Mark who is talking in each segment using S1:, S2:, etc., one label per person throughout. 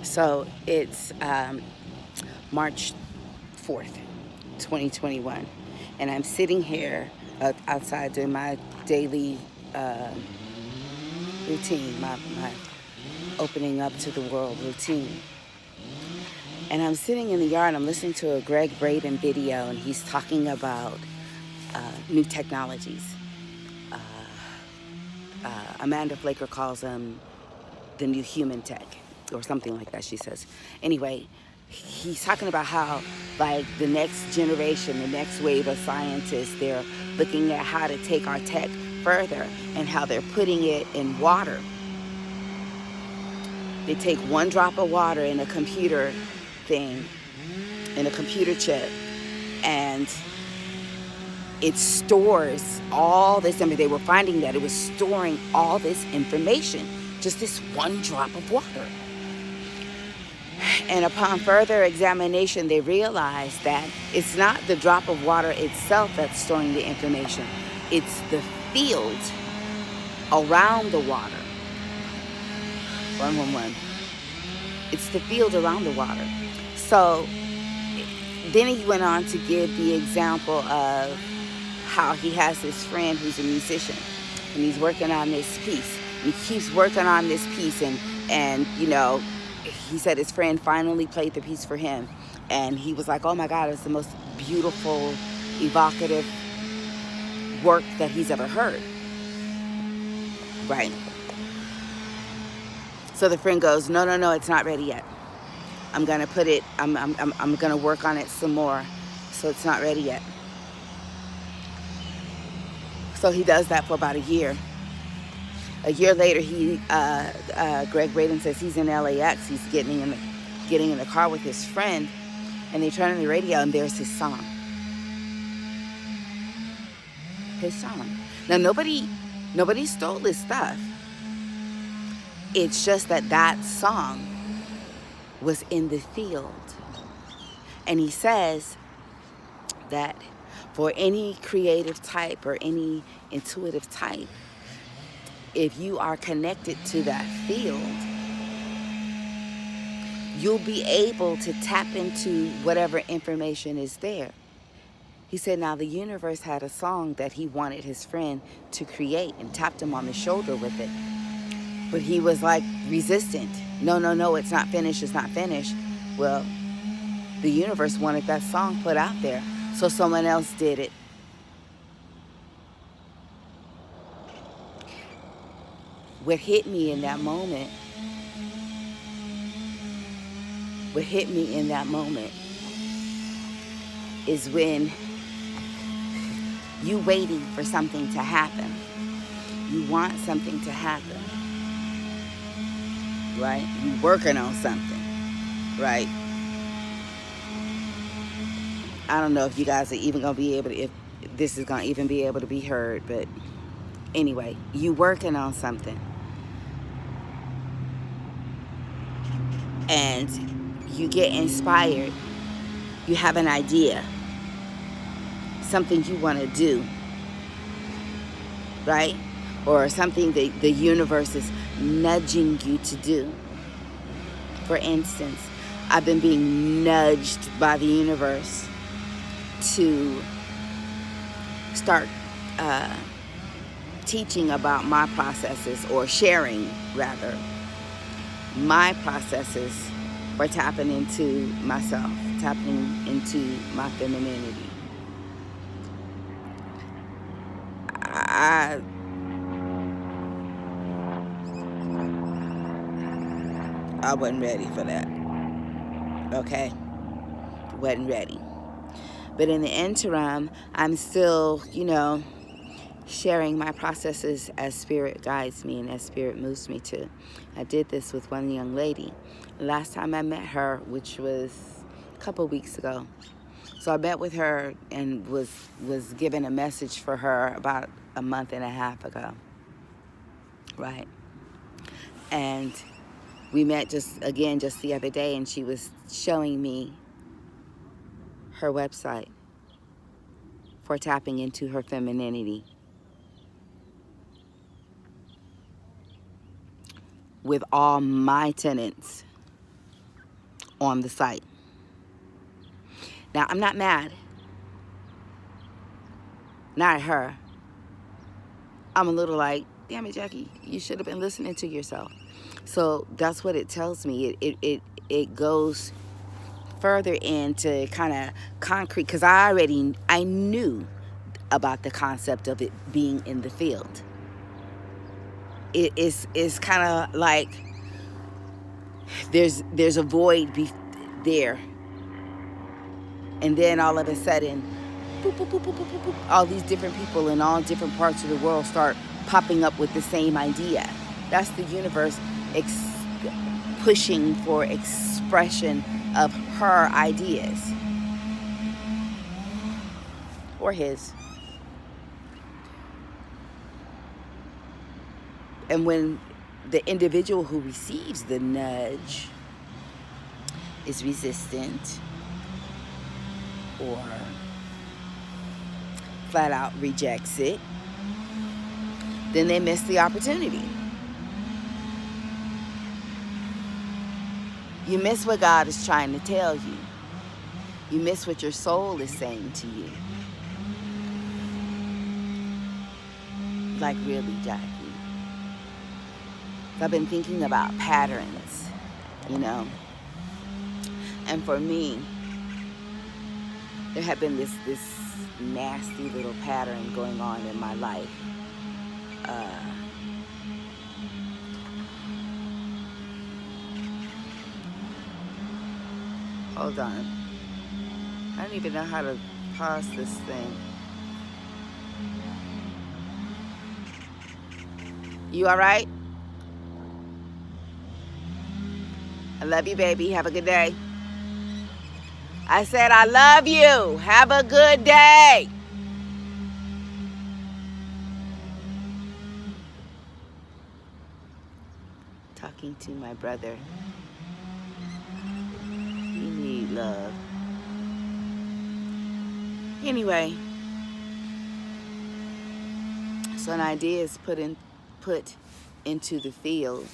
S1: So it's March 4th, 2021. And I'm sitting here outside doing my daily uh, routine, my opening up to the world routine. And I'm sitting in the yard and I'm listening to a Greg Braden video, and he's talking about new technologies. Amanda Flaker calls them the new human tech or something like that, she says. Anyway, he's talking about how, like, the next generation, the next wave of scientists, they're looking at how to take our tech further and how they're putting it in water. They take one drop of water in a computer thing, in a computer chip, and it stores all this. I mean, they were finding that it was storing all this information, just this one drop of water. And upon further examination, they realized that it's not the drop of water itself that's storing the information. It's the field around the water. 111. It's the field around the water. So then he went on to give the example of how he has this friend who's a musician, and he's working on this piece. And he keeps working on this piece, and you know, he said his friend finally played the piece for him, and he was like, oh my God, it's the most beautiful, evocative work that he's ever heard. Right? So the friend goes, no, it's not ready yet. I'm gonna put it, I'm gonna work on it some more, so it's not ready yet. So he does that for about a year. A year later, Greg Braden says he's in LAX. He's getting in the car with his friend, and they turn on the radio, and there's his song. His song. Now nobody stole this stuff. It's just that song was in the field, and he says that for any creative type or any intuitive type, if you are connected to that field, you'll be able to tap into whatever information is there. He said now the universe had a song that he wanted his friend to create and tapped him on the shoulder with it. But he was like resistant. No, it's not finished. Well, the universe wanted that song put out there, so someone else did it. What hit me in that moment is when you waiting for something to happen. You want something to happen, right? You working on something, right? I don't know if you guys are even gonna be able to, if this is gonna even be able to be heard, but anyway, you working on something, and you get inspired. You have an idea, something you want to do, right? Or something that the universe is nudging you to do. For instance, I've been being nudged by the universe to start teaching about my processes, or sharing rather my processes for tapping into myself, tapping into my femininity. I wasn't ready for that. Okay? Wasn't ready. But in the interim, I'm still, sharing my processes as spirit guides me and as spirit moves me to. I did this with one young lady. Last time I met her, which was a couple weeks ago. So I met with her and was given a message for her about a month and a half ago. Right? And we met just the other day, and she was showing me her website for tapping into her femininity. With all my tenets on the site. Now, I'm not mad. Not at her. I'm a little like, damn it, Jackie, you should have been listening to yourself. So that's what it tells me. It goes further into kind of concrete, because I knew about the concept of it being in the field. It's kind of like there's a void there, and then all of a sudden, boop, boop, boop, boop, boop, boop, boop, all these different people in all different parts of the world start popping up with the same idea. That's the universe pushing for expression of her ideas, or his. And when the individual who receives the nudge is resistant or flat out rejects it, then they miss the opportunity. You miss what God is trying to tell you. You miss what your soul is saying to you. Like, really, Jackie. I've been thinking about patterns, you know. And for me, there had been this nasty little pattern going on in my life. Hold on. I don't even know how to pause this thing. You all right? I love you, baby. Have a good day. I said I love you. Have a good day. Talking to my brother. He need love. Anyway, so an idea is put into the field.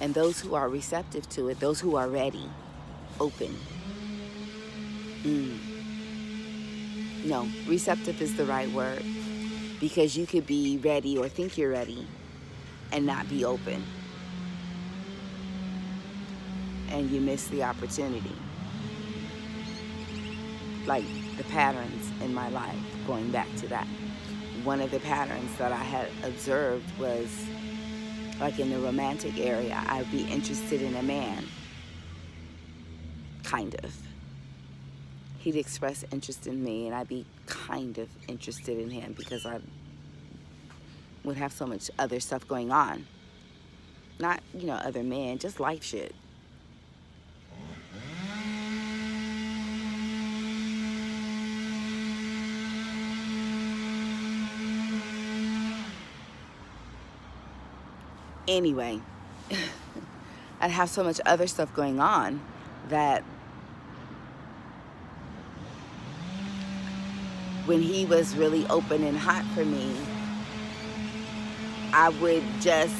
S1: And those who are receptive to it, those who are ready, open. No, receptive is the right word. Because you could be ready or think you're ready and not be open. And you miss the opportunity. Like the patterns in my life, going back to that. One of the patterns that I had observed was, like in the romantic area, I'd be interested in a man. Kind of. He'd express interest in me, and I'd be kind of interested in him because I would have so much other stuff going on. Not, other men, just life shit. Anyway, I'd have so much other stuff going on that when he was really open and hot for me, I would just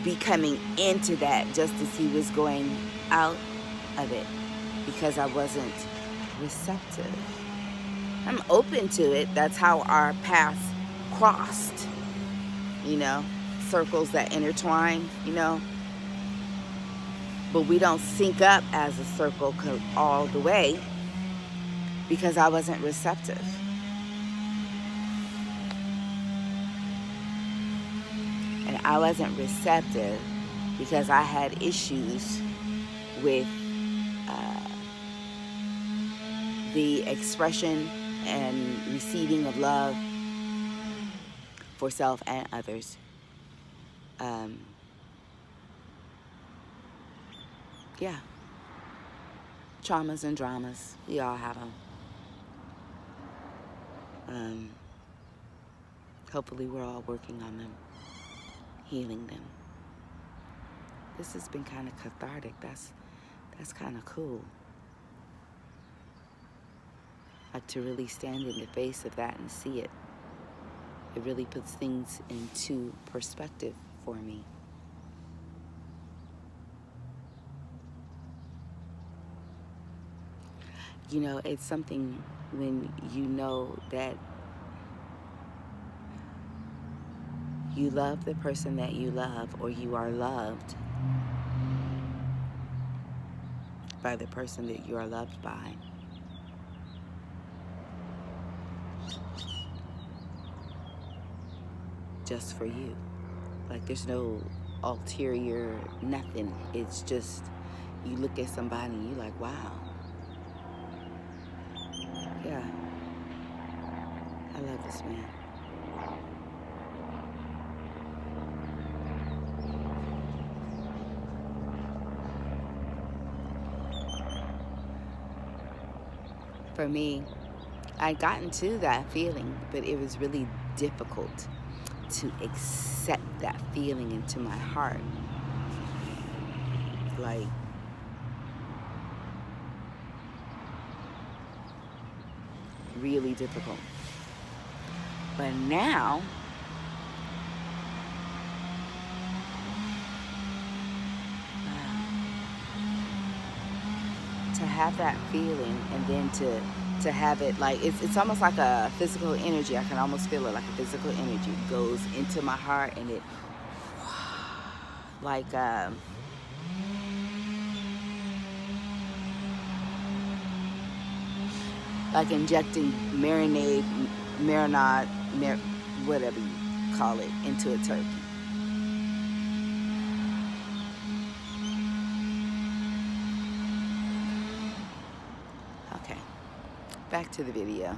S1: be coming into that just as he was going out of it because I wasn't receptive. I'm open to it. That's how our paths crossed, circles that intertwine, but we don't sync up as a circle all the way because I wasn't receptive. And I wasn't receptive because I had issues with the expression and receiving of love for self and others. Yeah. Traumas and dramas. We all have them. Hopefully we're all working on them. Healing them. This has been kind of cathartic. That's kind of cool. Like to really stand in the face of that and see it. It really puts things into perspective for me. You know, it's something when you know that you love the person that you love, or you are loved by the person that you are loved by. Just for you. Like, there's no ulterior nothing. It's just, you look at somebody and you're like, wow. Yeah. I love this man. For me, I'd gotten to that feeling, but it was really difficult to accept that feeling into my heart. Like, really difficult. But now, to have that feeling, and then to have it, like, it's almost like a physical energy. I can almost feel it like a physical energy goes into my heart, and it like injecting marinade, whatever you call it, into a turkey. Okay, back to the video.